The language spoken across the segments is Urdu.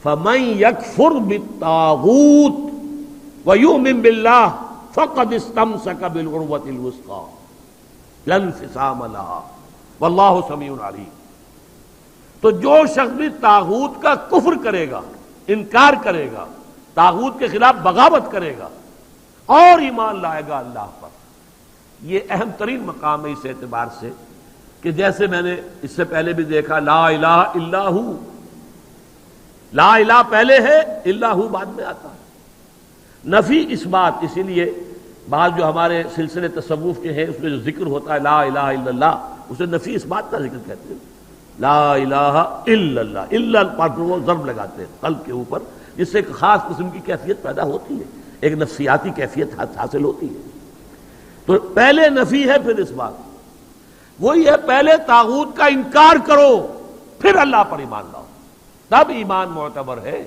فمن یکفر بالطاغوت ویؤمن باللہ فقد استمسک بالعروۃ الوثقی لا انفصام لہا واللہ سمیع علیم۔ تو جو شخص بھی طاغوت کا کفر کرے گا، انکار کرے گا، طاغوت کے خلاف بغاوت کرے گا اور ایمان لائے گا اللہ پر، یہ اہم ترین مقام ہے اس اعتبار سے کہ جیسے میں نے اس سے پہلے بھی دیکھا لا الہ الا ہو، لا الہ پہلے ہے، الا ہو بعد میں آتا ہے، نفی اس بات۔ اسی لیے بعض جو ہمارے سلسلے تصوف کے ہیں اس میں جو ذکر ہوتا ہے لا الہ الا اللہ، اسے نفی اس بات کا ذکر کہتے ہیں، لا الہ الا اللہ، الا پر وہ ضرب لگاتے ہیں قلب کے اوپر، جس سے ایک خاص قسم کی کیفیت پیدا ہوتی ہے، ایک نفسیاتی کیفیت حاصل ہوتی ہے۔ تو پہلے نفی ہے پھر اس بات، وہی ہے پہلے طاغوت کا انکار کرو پھر اللہ پر ایمان لاؤ، تب ایمان معتبر ہے۔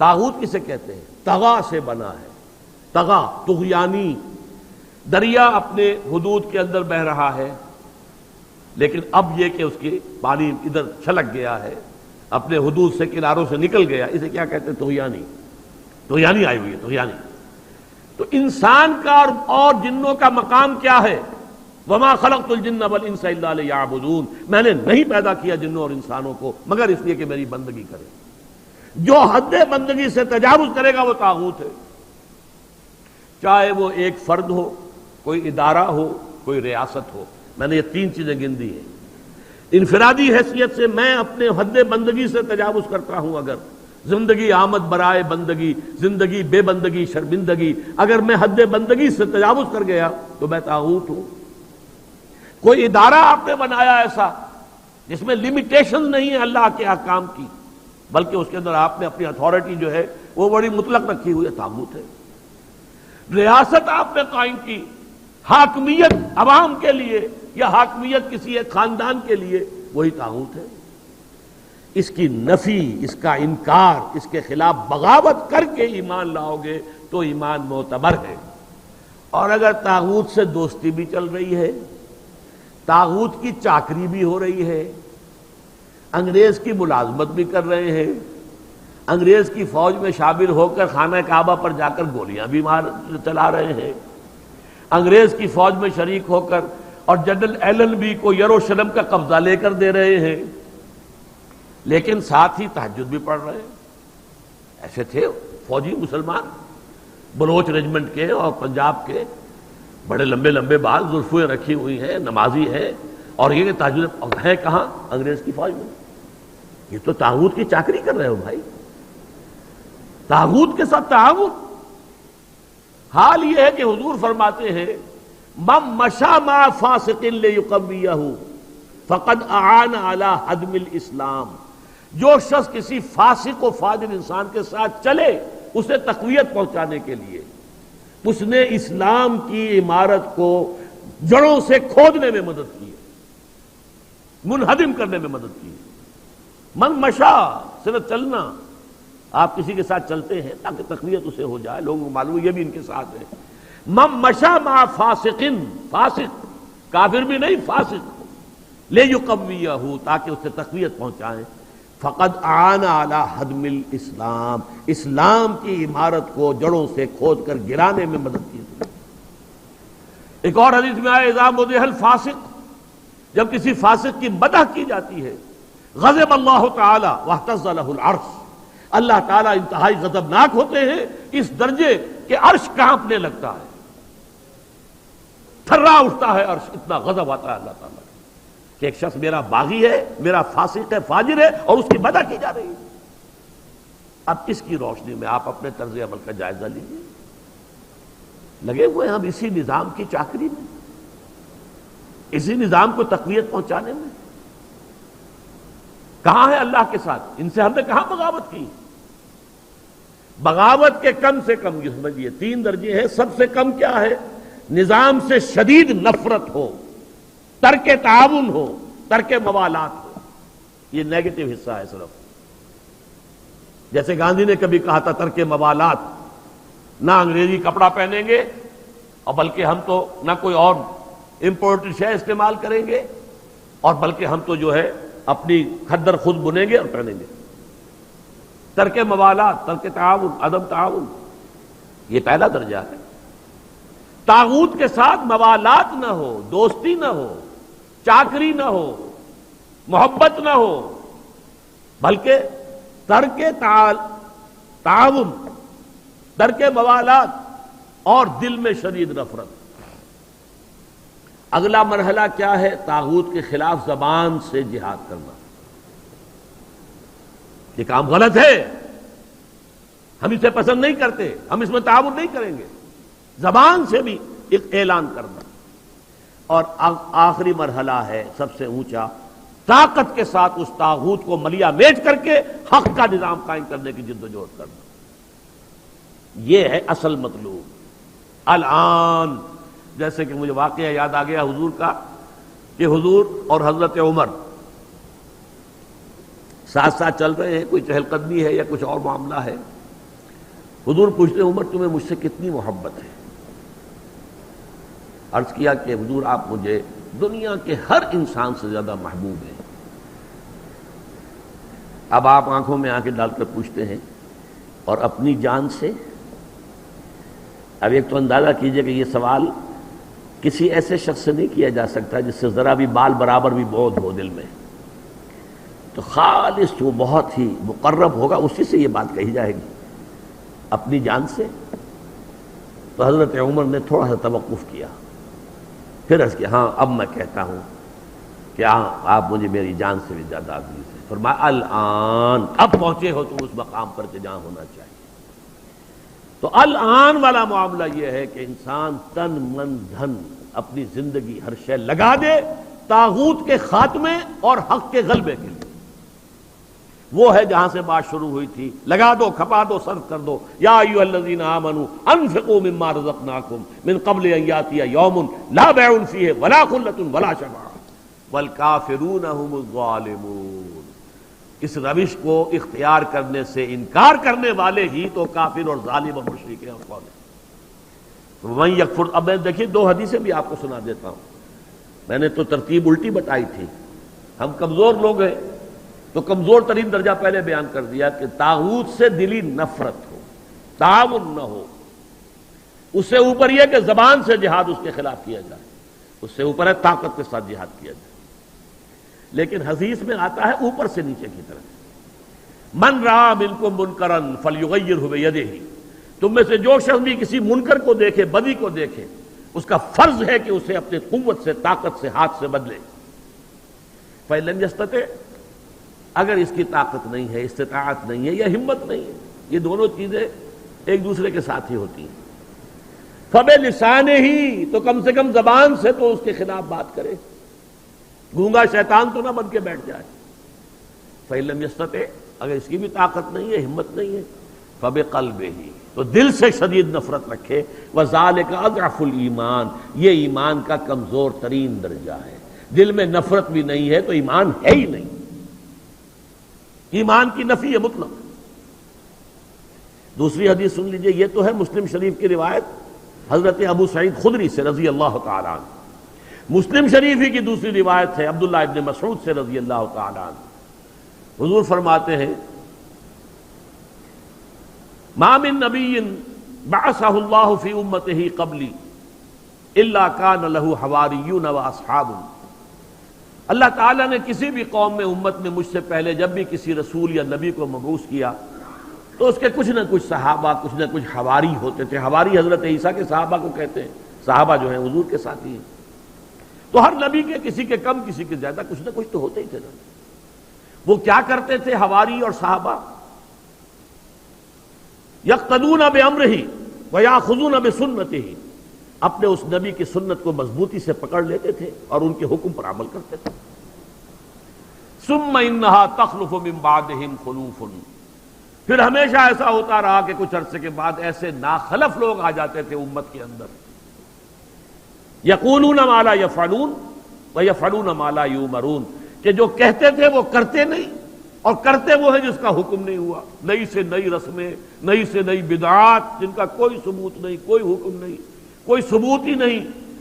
طاغوت کسے کہتے ہیں؟ طغا سے بنا ہے، طغا طغیانی، دریا اپنے حدود کے اندر بہہ رہا ہے لیکن اب یہ کہ اس کی پانی ادھر چھلک گیا ہے، اپنے حدود سے کناروں سے نکل گیا، اسے کیا کہتے ہیں؟ طغیانی، طغیانی آئی ہوئی ہے، طغیانی۔ تو انسان کا اور جنوں کا مقام کیا ہے؟ وما خلقت الجن والانس الا لیعبدون، میں نے نہیں پیدا کیا جنوں اور انسانوں کو مگر اس لیے کہ میری بندگی کرے۔ جو حد بندگی سے تجاوز کرے گا وہ طاغوت ہے، چاہے وہ ایک فرد ہو، کوئی ادارہ ہو، کوئی ریاست ہو۔ میں نے یہ تین چیزیں گن دی ہیں۔ انفرادی حیثیت سے میں اپنے حد بندگی سے تجاوز کرتا ہوں، اگر زندگی آمد برائے بندگی، زندگی بے بندگی شرمندگی، اگر میں حد بندگی سے تجاوز کر گیا تو میں طاغوت ہوں۔ کوئی ادارہ آپ نے بنایا ایسا جس میں لمیٹیشن نہیں ہے اللہ کے احکام کی، بلکہ اس کے اندر آپ نے اپنی اتھارٹی جو ہے وہ بڑی مطلق رکھی ہوئی ہے، طاغوت ہے۔ ریاست آپ نے قائم کی، حاکمیت عوام کے لیے یا حاکمیت کسی ایک خاندان کے لیے، وہی طاغوت ہے۔ اس کی نفی، اس کا انکار، اس کے خلاف بغاوت کر کے ایمان لاؤ گے تو ایمان معتبر ہے۔ اور اگر طاغوت سے دوستی بھی چل رہی ہے، طاغوت کی چاکری بھی ہو رہی ہے، انگریز کی ملازمت بھی کر رہے ہیں، انگریز کی فوج میں شامل ہو کر خانہ کعبہ پر جا کر گولیاں بھی چلا رہے ہیں، انگریز کی فوج میں شریک ہو کر اور جنرل ایلن بی کو یروشلم کا قبضہ لے کر دے رہے ہیں، لیکن ساتھ ہی تہجد بھی پڑھ رہے ہیں۔ ایسے تھے فوجی مسلمان بلوچ ریجمنٹ کے اور پنجاب کے، بڑے لمبے لمبے بال، زلفیں رکھی ہوئی ہیں، نمازی ہیں، اور یہ کہ تہجد ہے کہاں؟ انگریز کی فوج میں۔ یہ تو طاغوت کی چاکری کر رہے ہو بھائی، طاغوت کے ساتھ تعاون۔ حال یہ ہے کہ حضور فرماتے ہیں من مشى مع فاسق ليقويه فقد اعان على هدم الاسلام، جو شخص کسی فاسق و فاجر انسان کے ساتھ چلے اسے تقویت پہنچانے کے لیے، اس نے اسلام کی عمارت کو جڑوں سے کھودنے میں مدد کی ہے، منہدم کرنے میں مدد کی ہے۔ من مشا صرف چلنا، آپ کسی کے ساتھ چلتے ہیں تاکہ تقویت اسے ہو جائے، لوگوں کو معلوم یہ بھی ان کے ساتھ ہے۔ من مشا مع فاسقن، فاسق کافر بھی نہیں، فاسق، لیقویہ، تاکہ اسے تقویت پہنچائیں۔ فقد اعان علی ہدم الاسلام، اسلام کی عمارت کو جڑوں سے کھود کر گرانے میں مدد کی۔ ایک اور حدیث میں آیا اذا مدح الفاسق، جب کسی فاسق کی مدح کی جاتی ہے، غضب اللہ تعالی واہتز لہ العرش، اللہ تعالیٰ انتہائی غضبناک ہوتے ہیں اس درجے کہ عرش کانپنے لگتا ہے، تھرا اٹھتا ہے عرش، اتنا غضب آتا ہے اللہ تعالیٰ کہ ایک شخص میرا باغی ہے، میرا فاسق ہے، فاجر ہے، اور اس کی مدح کی جا رہی ہے۔ اب اس کی روشنی میں آپ اپنے طرز عمل کا جائزہ لیجیے۔ لگے ہوئے ہم اسی نظام کی چاکری میں، اسی نظام کو تقویت پہنچانے میں۔ کہاں ہے اللہ کے ساتھ؟ ان سے ہم نے کہاں بغاوت کی؟ بغاوت کے کم سے کم یہ سمجھیے تین درجے ہیں۔ سب سے کم کیا ہے؟ نظام سے شدید نفرت ہو، ترک تعاون ہو، ترک موالات ہو، یہ نیگیٹو حصہ ہے صرف۔ جیسے گاندھی نے کبھی کہا تھا ترک موالات، نہ انگریزی کپڑا پہنیں گے اور بلکہ ہم تو نہ کوئی اور امپورٹڈ شے استعمال کریں گے، اور بلکہ ہم تو جو ہے اپنی کھدر خود بنیں گے اور پہنیں گے۔ ترک موالات، ترک تعاون، عدم تعاون، یہ پہلا درجہ ہے۔ طاغوت کے ساتھ موالات نہ ہو، دوستی نہ ہو، چاکری نہ ہو، محبت نہ ہو، بلکہ ترک تعاون، ترک موالات اور دل میں شدید نفرت۔ اگلا مرحلہ کیا ہے؟ طاغوت کے خلاف زبان سے جہاد کرنا۔ یہ کام غلط ہے، ہم اسے پسند نہیں کرتے، ہم اس میں تعاون نہیں کریں گے، زبان سے بھی ایک اعلان کرنا۔ اور آخری مرحلہ ہے سب سے اونچا، طاقت کے ساتھ اس طاغوت کو ملیا میٹ کر کے حق کا نظام قائم کرنے کی جدوجہد کرنا۔ یہ ہے اصل مطلوب۔ الآن جیسے کہ مجھے واقعہ یاد آ گیا حضور کا، کہ حضور اور حضرت عمر ساتھ ساتھ چل رہے ہیں، کوئی چہل قدمی ہے یا کچھ اور معاملہ ہے۔ حضور پوچھتے ہیں عمر تمہیں مجھ سے کتنی محبت ہے؟ عرض کیا کہ حضور آپ مجھے دنیا کے ہر انسان سے زیادہ محبوب ہیں۔ اب آپ آنکھوں میں آنکھیں ڈال کر پوچھتے ہیں اور اپنی جان سے؟ اب ایک تو اندازہ کیجئے کہ یہ سوال کسی ایسے شخص سے نہیں کیا جا سکتا جس سے ذرا بھی بال برابر بھی بودھ ہو دل میں، تو خالص وہ بہت ہی مقرب ہوگا، اسی سے یہ بات کہی جائے گی۔ اپنی جان سے؟ تو حضرت عمر نے تھوڑا سا توقف کیا، پھر عرض کیا ہاں اب میں کہتا ہوں کہ آپ مجھے میری جان سے بھی زیادہ عزیز ہیں۔ فرمایا الآن، اب پہنچے ہو تم اس مقام پر کہ جہاں ہونا چاہیے۔ تو الآن والا معاملہ یہ ہے کہ انسان تن من دھن اپنی زندگی ہر شے لگا دے طاغوت کے خاتمے اور حق کے غلبے کے لیے۔ وہ ہے جہاں سے بات شروع ہوئی تھی، لگا دو، کھپا دو، صرف کر دو۔ یا ایھا الذین آمنوا انفقوا مما رزقناکم من قبل ان یاتی یوم لا بیع فیہ ولا خلۃ ولا شفاعۃ والکافرون هم الظالمون۔ اس روش کو اختیار کرنے سے انکار کرنے والے ہی تو کافر اور ظالم اور مشرک ہیں۔ اور کون ہے؟ ومن یکفر، اب میں دیکھیے دو حدیثیں بھی آپ کو سنا دیتا ہوں، میں نے تو ترتیب الٹی بتائی تھی۔ ہم کمزور لوگ ہیں تو کمزور ترین درجہ پہلے بیان کر دیا کہ طاغوت سے دلی نفرت ہو، تعاون نہ ہو۔ اس سے اوپر یہ کہ زبان سے جہاد اس کے خلاف کیا جائے، اس سے اوپر ہے طاقت کے ساتھ جہاد کیا جائے۔ لیکن حدیث میں آتا ہے اوپر سے نیچے کی طرف، من رأى منکم منکرا فلیغیرہ بیدہ، تم میں سے جو شخص بھی کسی منکر کو دیکھے، بدی کو دیکھے، اس کا فرض ہے کہ اسے اپنی قوت سے، طاقت سے، ہاتھ سے بدلے۔ فإن لم يستطع، اگر اس کی طاقت نہیں ہے، استطاعت نہیں ہے یا ہمت نہیں ہے، یہ دونوں چیزیں ایک دوسرے کے ساتھ ہی ہوتی ہیں، فبلسانہ، تو کم سے کم زبان سے تو اس کے خلاف بات کرے، گونگا شیطان تو نہ بن کے بیٹھ جائے۔ فإن لم يستطع، اگر اس کی بھی طاقت نہیں ہے، ہمت نہیں ہے، فبقلبہ، تو دل سے شدید نفرت رکھے، وذالک اضعف الایمان، یہ ایمان کا کمزور ترین درجہ ہے۔ دل میں نفرت بھی نہیں ہے تو ایمان ہے ہی نہیں، ایمان کی نفی ہے مطلق۔ دوسری حدیث سن لیجئے، یہ تو ہے مسلم شریف کی روایت حضرت ابو سعید خدری سے رضی اللہ تعالی عنہ۔ مسلم شریف ہی کی دوسری روایت ہے عبداللہ ابن مسعود سے رضی اللہ تعالی عنہ۔ حضور فرماتے ہیں ما من نبی بعثہ اللہ فی امتہ قبلی الا کان لہ حواریون و اصحاب، اللہ تعالیٰ نے کسی بھی قوم میں، امت میں مجھ سے پہلے جب بھی کسی رسول یا نبی کو مبعوث کیا تو اس کے کچھ نہ کچھ صحابہ، کچھ نہ کچھ حواری ہوتے تھے۔ حواری حضرت عیسیٰ کے صحابہ کو کہتے ہیں، صحابہ جو ہیں حضور کے ساتھی ہیں۔ تو ہر نبی کے کسی کے کم کسی کے زیادہ کچھ نہ کچھ تو ہوتے ہی تھے نا۔ وہ کیا کرتے تھے حواری اور صحابہ؟ یقتدون بامرہ ویاخذون بسنتہ، اپنے اس نبی کی سنت کو مضبوطی سے پکڑ لیتے تھے اور ان کے حکم پر عمل کرتے تھے۔ ثم انہا تخلف من بعدہم خلوف، پھر ہمیشہ ایسا ہوتا رہا کہ کچھ عرصے کے بعد ایسے ناخلف لوگ آ جاتے تھے امت کے اندر، یقولون ما لا یفعلون ویفعلون ما لا یؤمرون، کہ جو کہتے تھے وہ کرتے نہیں اور کرتے وہ ہیں جس کا حکم نہیں ہوا۔ نئی سے نئی رسمیں، نئی سے نئی بدعات جن کا کوئی ثبوت نہیں، کوئی حکم نہیں، کوئی ثبوت ہی نہیں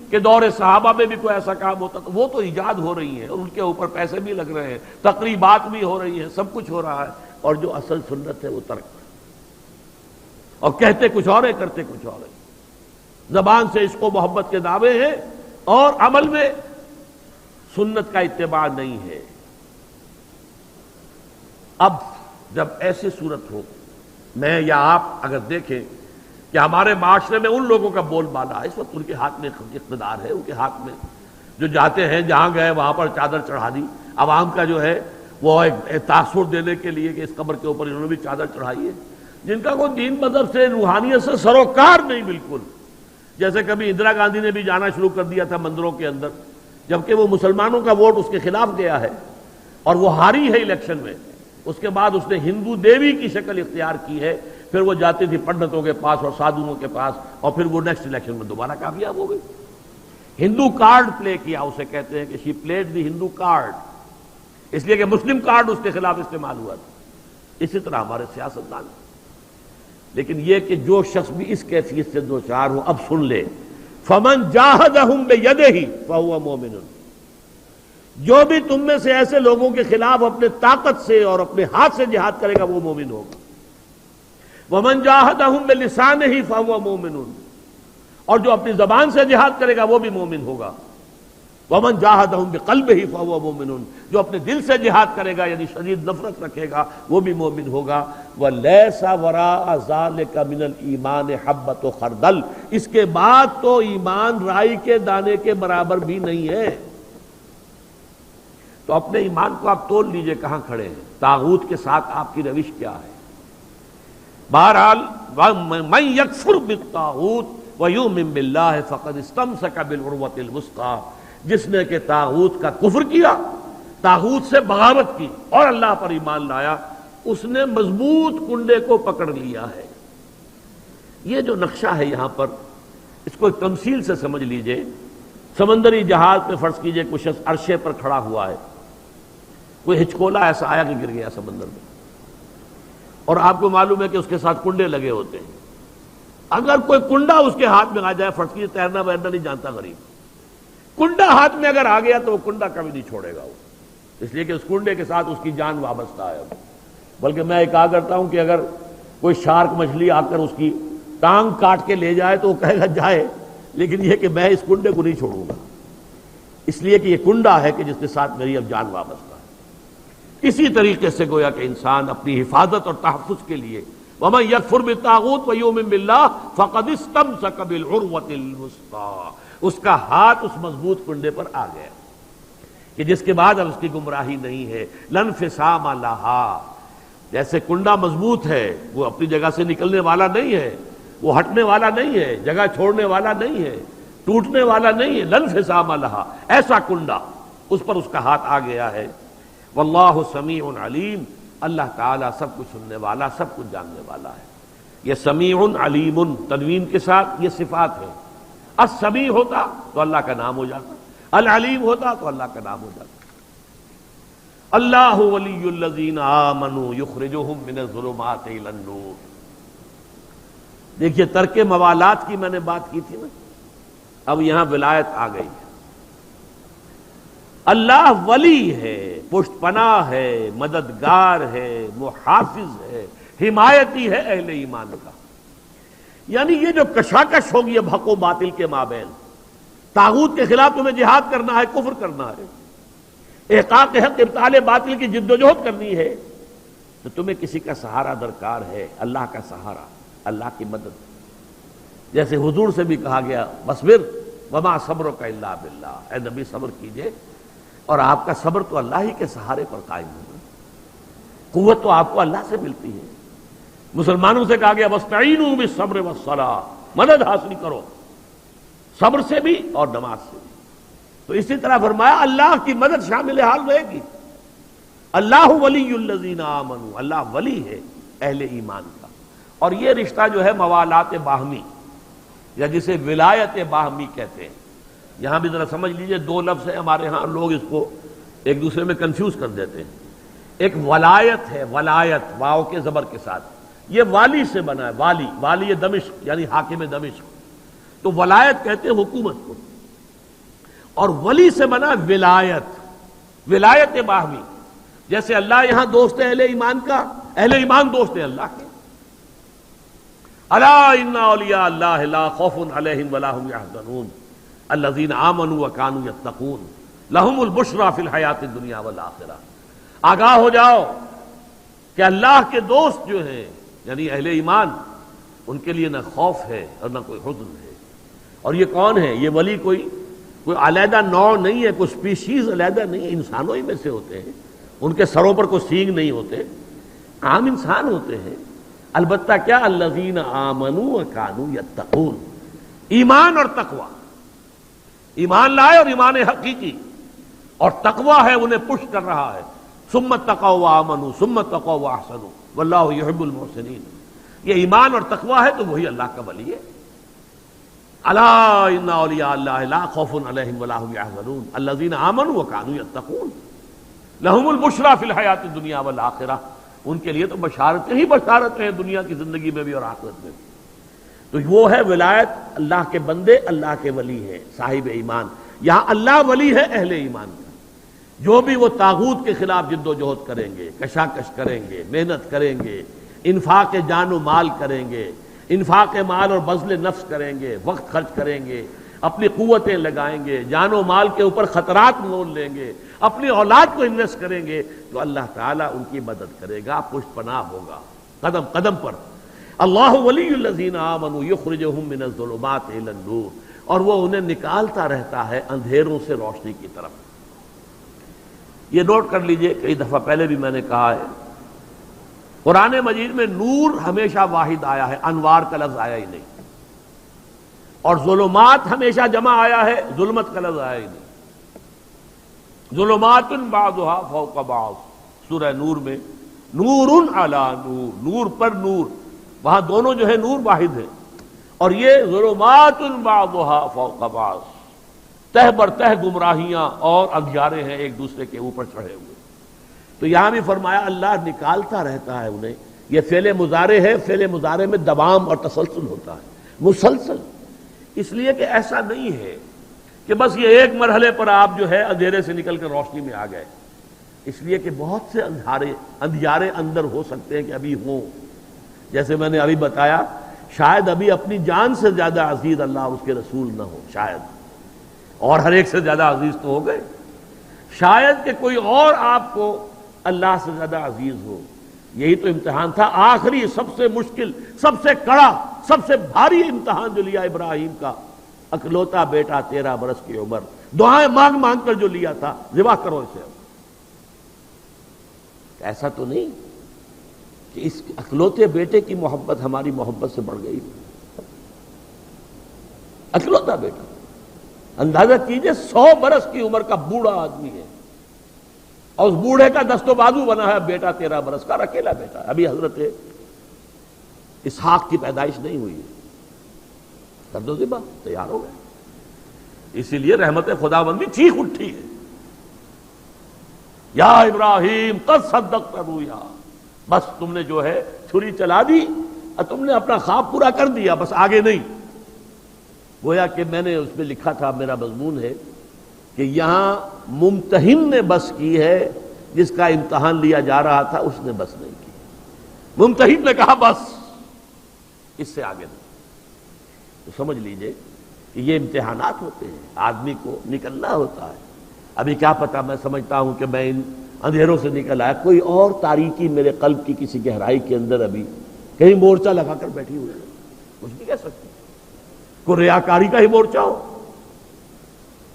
کہ دور صحابہ میں بھی کوئی ایسا کام ہوتا، وہ تو ایجاد ہو رہی ہیں اور ان کے اوپر پیسے بھی لگ رہے ہیں، تقریبات بھی ہو رہی ہیں، سب کچھ ہو رہا ہے، اور جو اصل سنت ہے وہ ترک، اور کہتے کچھ اور ہے کرتے کچھ اور ہے۔ زبان سے عشق و محبت کے دعوے ہیں اور عمل میں سنت کا اتباع نہیں ہے۔ اب جب ایسی صورت ہو، میں یا آپ اگر دیکھیں کہ ہمارے معاشرے میں ان لوگوں کا بول بالا ہے، اس وقت ان کے ہاتھ میں اقتدار ہے، ان کے ہاتھ میں جو جاتے ہیں جہاں گئے وہاں پر چادر چڑھا دی، عوام کا جو ہے وہ ایک تاثر دینے کے لیے کہ اس قبر کے اوپر انہوں نے بھی چادر چڑھائی ہے، جن کا کوئی دین مذہب سے روحانیت سے سروکار نہیں بالکل۔ جیسے کبھی اندرا گاندھی نے بھی جانا شروع کر دیا تھا مندروں کے اندر، جبکہ وہ مسلمانوں کا ووٹ اس کے خلاف گیا ہے اور وہ ہاری ہے الیکشن میں۔ اس کے بعد اس نے ہندو دیوی کی شکل اختیار کی ہے، پھر وہ جاتی تھی پنڈتوں کے پاس اور سادھوؤں کے پاس، اور پھر وہ نیکسٹ الیکشن میں دوبارہ کامیاب ہو گئی۔ ہندو کارڈ پلے کیا، اسے کہتے ہیں کہ شی پلیڈ دی ہندو کارڈ، اس لیے کہ مسلم کارڈ اس کے خلاف استعمال ہوا تھا۔ اسی طرح ہمارے سیاستدان، لیکن یہ کہ جو شخص بھی اس کیفیت سے دو چار ہو، اب سن لے، فمن جاہدہم بیدہ فہو مومن، جو بھی تم میں سے ایسے لوگوں کے خلاف اپنے طاقت سے اور اپنے ہاتھ سے جہاد کرے گا وہ مومن ہوگا۔ ومن جاہدہم بلسانہ فہو مومن، اور جو اپنی زبان سے جہاد کرے گا وہ بھی مومن ہوگا۔ ومن جاہدہم بقلبہ فہو مومن، جو اپنے دل سے جہاد کرے گا یعنی شدید نفرت رکھے گا وہ بھی مومن ہوگا۔ ولیس وراء ذلک من الایمان حبۃ خردل، اس کے بعد تو ایمان رائی کے دانے کے برابر بھی نہیں ہے۔ تو اپنے ایمان کو آپ تول لیجئے کہاں کھڑے ہیں، طاغوت کے ساتھ آپ کی روش کیا ہے۔ بہرحال من یکفر بالطاغوت ویؤمن باللہ فقد استمسک بالعروۃ الوثقی، جس نے کہ طاغوت کا کفر کیا، طاغوت سے بغاوت کی اور اللہ پر ایمان لایا، اس نے مضبوط کنڈے کو پکڑ لیا ہے۔ یہ جو نقشہ ہے یہاں پر، اس کو ایک تمثیل سے سمجھ لیجئے۔ سمندری جہاز پہ فرض کیجئے کچھ شخص عرشے پر کھڑا ہوا ہے، کوئی ہچکولا ایسا آیا کہ گر گیا سمندر میں، اور آپ کو معلوم ہے کہ اس کے ساتھ کنڈے لگے ہوتے ہیں۔ اگر کوئی کنڈا اس کے ہاتھ میں آ جائے، فرض کیجئے تیرنا ویرنا نہیں جانتا غریب، کنڈا ہاتھ میں اگر آ گیا تو وہ کنڈا کبھی نہیں چھوڑے گا وہ، اس لیے کہ اس کنڈے کے ساتھ اس کی جان وابستہ ہے۔ بلکہ میں کہا کرتا ہوں کہ اگر کوئی شارک مچھلی آ کر اس کی ٹانگ کاٹ کے لے جائے تو وہ کہے گا جائے، لیکن یہ کہ میں اس کنڈے کو نہیں چھوڑوں گا، اس لیے کہ یہ کنڈا ہے کہ جس کے ساتھ میری اب جان وابستہ ہے۔ اسی طریقے سے گویا کہ انسان اپنی حفاظت اور تحفظ کے لیے وَمَن يَكْفُرْ بِالطَّاغُوتِ وَيُؤْمِن بِاللَّهِ فَقَدِ اسْتَمْسَكَ بِالْعُرْوَةِ الْوُثْقَىٰ، اس کا ہاتھ اس مضبوط کنڈے پر آ گیا کہ جس کے بعد اب اس کی گمراہی نہیں ہے۔ لَا انفصام لَهَا، جیسے کنڈا مضبوط ہے، وہ اپنی جگہ سے نکلنے والا نہیں ہے، وہ ہٹنے والا نہیں ہے، جگہ چھوڑنے والا نہیں ہے، ٹوٹنے والا نہیں ہے۔ لَا انفصام لَهَا، ایسا کنڈا اس پر اس کا ہاتھ آ گیا ہے۔ واللہ سمیع علیم، اللہ تعالیٰ سب کچھ سننے والا، سب کچھ جاننے والا ہے۔ یہ سمیع علیم تنوین کے ساتھ یہ صفات ہے۔ السمیع ہوتا تو اللہ کا نام ہو جاتا، العلیم ہوتا تو اللہ کا نام ہو جاتا۔ اللہ ولی الذین آمنوا یخرجہم من الظلمات الی النور۔ دیکھیے ترک موالات کی میں نے بات کی تھی نا، اب یہاں ولایت آ گئی ہے۔ اللہ ولی ہے، پشت پناہ ہے، مددگار ہے، محافظ ہے، حمایتی ہے اہل ایمان کا۔ یعنی یہ جو کشاکش ہوگی اب حق و باطل کے مابین، طاغوت کے خلاف تمہیں جہاد کرنا ہے، کفر کرنا ہے، احقاق حق ابطال باطل کی جد و جہد کرنی ہے، تو تمہیں کسی کا سہارا درکار ہے، اللہ کا سہارا، اللہ کی مدد۔ جیسے حضور سے بھی کہا گیا وَاصْبِرْ وَمَا صَبْرُكَ إِلَّا بِاللَّهِ، اے نبی صبر کیجئے اور آپ کا صبر تو اللہ ہی کے سہارے پر قائم ہوگا، قوت تو آپ کو اللہ سے ملتی ہے۔ مسلمانوں سے کہا گیا وَاسْتَعِينُوا بِالصَّبْرِ وَالصَّلَاةِ، مدد حاصل کرو صبر سے بھی اور نماز سے بھی۔ تو اسی طرح فرمایا اللہ کی مدد شامل حال رہے گی۔ اللہ ولی الذین آمنوا، اللہ ولی ہے اہل ایمان کا۔ اور یہ رشتہ جو ہے موالات باہمی یا جسے ولایت باہمی کہتے ہیں، یہاں بھی ذرا سمجھ لیجئے، دو لفظ ہیں ہمارے ہاں، لوگ اس کو ایک دوسرے میں کنفیوز کر دیتے ہیں۔ ایک ولایت ہے، ولایت واو کے زبر کے ساتھ، یہ والی سے بنا ہے، والی، والی دمشق یعنی حاکم دمشق، تو ولایت کہتے ہیں حکومت کو، اور ولی سے بنا ولایت، ولایت باہمی، جیسے اللہ یہاں دوست ہے اہل ایمان کا، اہل ایمان دوست ہیں اللہ کے. الا ان اولیاء اللہ لا خوف علیہم ولا هم يحزنون الذین آمنوا وكانوا يتقون لهم البشرى فی الحیات الدنیا والآخرہ. آگاہ ہو جاؤ کہ اللہ کے دوست جو ہیں یعنی اہل ایمان ان کے لیے نہ خوف ہے اور نہ کوئی حزن ہے. اور یہ کون ہے؟ یہ ولی کوئی علیحدہ نوع نہیں ہے، کوئی سپیشیز علیحدہ نہیں ہے، انسانوں ہی میں سے ہوتے ہیں. ان کے سروں پر کوئی سینگ نہیں ہوتے، عام انسان ہوتے ہیں. البتہ کیا؟ الذین آمنوا وکانوا یتقون. ایمان اور تقوی، ایمان لائے اور ایمان حقیقی، اور تقوی ہے انہیں پش کر رہا ہے. ثم اتقوا وآمنوا ثم اتقوا واحسنوا واللہ یحب المحسنین. یہ ایمان اور تقوی ہے تو وہی اللہ کا ولی ہے. الا ان اولیاء اللہ لا خوف علیہم ولا هم يحزنون الذین آمنوا وكانوا يتقون لهم البشرى فی الحیات الدنیا والآخرہ. ان کے لیے تو بشارتیں ہی بشارتیں ہیں دنیا کی زندگی میں بھی اور آخرت میں بھی. تو وہ ہے ولایت، اللہ کے بندے اللہ کے ولی ہیں صاحب ایمان. یہاں اللہ ولی ہے اہل ایمان کا. جو بھی وہ طاغوت کے خلاف جد و جہد کریں گے، کشاکش کریں گے، محنت کریں گے، انفاق جان و مال کریں گے، انفاق مال اور بذل نفس کریں گے، وقت خرچ کریں گے، اپنی قوتیں لگائیں گے، جان و مال کے اوپر خطرات مول لیں گے، اپنی اولاد کو انویسٹ کریں گے، تو اللہ تعالیٰ ان کی مدد کرے گا، پشت پناہ ہوگا قدم قدم پر. اللہ ولی الذین آمنوا یخرجہم من الظلمات الی النور. اور وہ انہیں نکالتا رہتا ہے اندھیروں سے روشنی کی طرف. یہ نوٹ کر لیجئے، کئی دفعہ پہلے بھی میں نے کہا ہے، قرآن مجید میں نور ہمیشہ واحد آیا ہے، انوار کا لفظ آیا ہی نہیں. اور ظلمات ہمیشہ جمع آیا ہے، ظلمت کا لفظ آیا ہی نہیں. ظلمات بعضها فوق بعض سورہ نور میں نور علی نور، نور پر نور، وہاں دونوں جو ہے نور واحد ہے. اور یہ ظلمات بعضها فوق بعض، تہ بر تہ گمراہیاں اور اندھیارے ہیں ایک دوسرے کے اوپر چڑھے ہوئے. تو یہاں بھی فرمایا اللہ نکالتا رہتا ہے انہیں. یہ فعل مضارع ہے، فعل مضارع میں دوام اور تسلسل ہوتا ہے، مسلسل. اس لیے کہ ایسا نہیں ہے کہ بس یہ ایک مرحلے پر آپ جو ہے اندھیرے سے نکل کر روشنی میں آ گئے. اس لیے کہ بہت سے اندھیارے اندر ہو سکتے ہیں کہ ابھی ہوں. جیسے میں نے ابھی بتایا، شاید ابھی اپنی جان سے زیادہ عزیز اللہ اس کے رسول نہ ہو، شاید، اور ہر ایک سے زیادہ عزیز تو ہو گئے. شاید کہ کوئی اور آپ کو اللہ سے زیادہ عزیز ہو. یہی تو امتحان تھا آخری، سب سے مشکل، سب سے کڑا، سب سے بھاری امتحان جو لیا ابراہیم کا. اکلوتا بیٹا 13 برس کی عمر، دعائیں مانگ مانگ کر جو لیا تھا، ذبح کرو اسے. ایسا تو نہیں کہ اس اکلوتے بیٹے کی محبت ہماری محبت سے بڑھ گئی. اکلوتا بیٹا، اندازہ کیجئے 100 برس کی عمر کا بوڑھا آدمی ہے، اور اس بوڑھے کا دست و بازو بنا ہے بیٹا 13 برس کا، اکیلا بیٹا. ابھی حضرت اسحاق کی پیدائش نہیں ہوئی ہے، کر دو ذبح، تیار ہو گئے. اسی لیے رحمت خداوندی چیخ اٹھی ہے، یا ابراہیم قد صدقت رؤیا. بس تم نے جو ہے چھری چلا دی اور تم نے اپنا خواب پورا کر دیا، بس آگے نہیں. گویا کہ میں نے اس میں لکھا تھا، میرا مضمون ہے کہ یہاں ممتحن نے بس کی ہے، جس کا امتحان لیا جا رہا تھا اس نے بس نہیں کی. ممتحن نے کہا بس، اس سے آگے نہیں. تو سمجھ لیجئے کہ یہ امتحانات ہوتے ہیں، آدمی کو نکلنا ہوتا ہے. ابھی کیا پتا، میں سمجھتا ہوں کہ میں ان اندھیروں سے نکل آیا، کوئی اور تاریکی میرے قلب کی کسی گہرائی کے اندر ابھی کہیں مورچہ لگا کر بیٹھی ہوئی ہے، کچھ نہیں کہہ سکتی. کوئی ریاکاری کا ہی مورچہ ہو،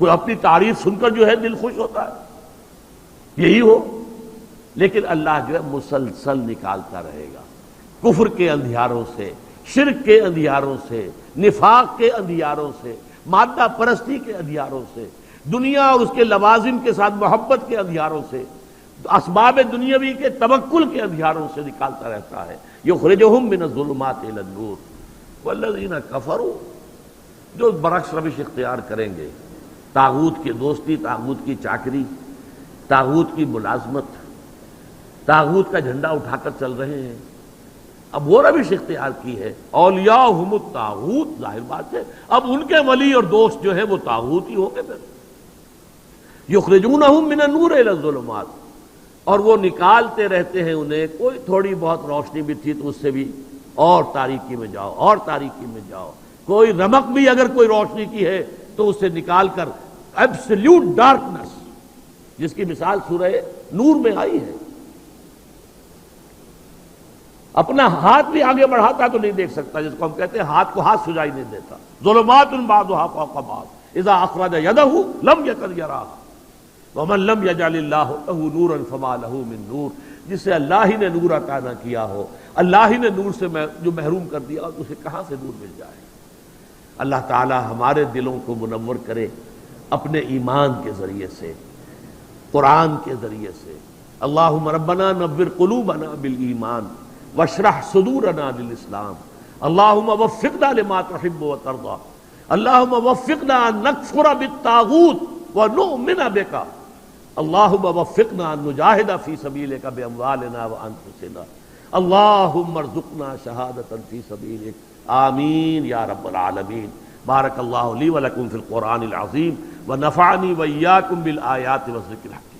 کوئی اپنی تعریف سن کر جو ہے دل خوش ہوتا ہے، یہی ہو. لیکن اللہ جو ہے مسلسل نکالتا رہے گا کفر کے اندھیاروں سے، شرک کے اندھیاروں سے، نفاق کے اندھیاروں سے، مادہ پرستی کے اندھیاروں سے، دنیا اور اس کے لوازم کے ساتھ محبت کے اندھیاروں سے، اسباب دنیاوی کے توکل کے اندھیاروں سے نکالتا رہتا ہے. یخرجہم من الظلمات الی النور والذین کفروا، جو برعکس روش اختیار کریں گے، طاغوت کی دوستی، طاغوت کی چاکری، طاغوت کی ملازمت، طاغوت کا جھنڈا اٹھا کر چل رہے ہیں، اب وہ روش اختیار کی ہے. اولیاءہم الطاغوت، ظاہر بات ہے اب ان کے ولی اور دوست جو ہے وہ طاغوت ہی ہوں گے. پھر یخرجونہم من النور الی الظلمات، اور وہ نکالتے رہتے ہیں انہیں، کوئی تھوڑی بہت روشنی بھی تھی تو اس سے بھی اور تاریکی میں جاؤ، اور تاریکی میں جاؤ، کوئی رمق بھی اگر کوئی روشنی کی ہے تو اسے نکال کر ایبسلیوٹ ڈارکنس، جس کی مثال سورہ نور میں آئی ہے۔ اپنا ہاتھ بھی آگے بڑھاتا تو نہیں دیکھ سکتا، جس کو ہم کہتے ہیں ہاتھ کو ہاتھ سجائی نہیں دیتا۔ ظلمات بعضها فوق بعض اذا اخرج يده لم يكد يراها ومن لم يجعل الله له نورا فما له من نور، جسے اللہ ہی نے نور عطا نہ کیا ہو، اللہ ہی نے نور سے جو محروم کر دیا، اسے کہاں سے نور مل جائے۔ اللہ تعالی ہمارے دلوں کو منور کرے اپنے ایمان کے ذریعے سے، قرآن کے ذریعے سے۔ اللہم ربنا نور قلوبنا بالایمان واشرح صدورنا للاسلام، اللہم وفقنا لما تحب وترضى، اللہم وفقنا ان نکفر بالطاغوت ونؤمن بک، اللہم وفقنا ان نجاہد فی سبیلک باموالنا وانفسنا، اللہم ارزقنا شہادۃ فی سبیلک، آمین یا رب العالمین۔ بارک اللہ لی ولکم فی القرآن العظیم ونفعنی وإیاکم بالآیات والذکر الحکیم۔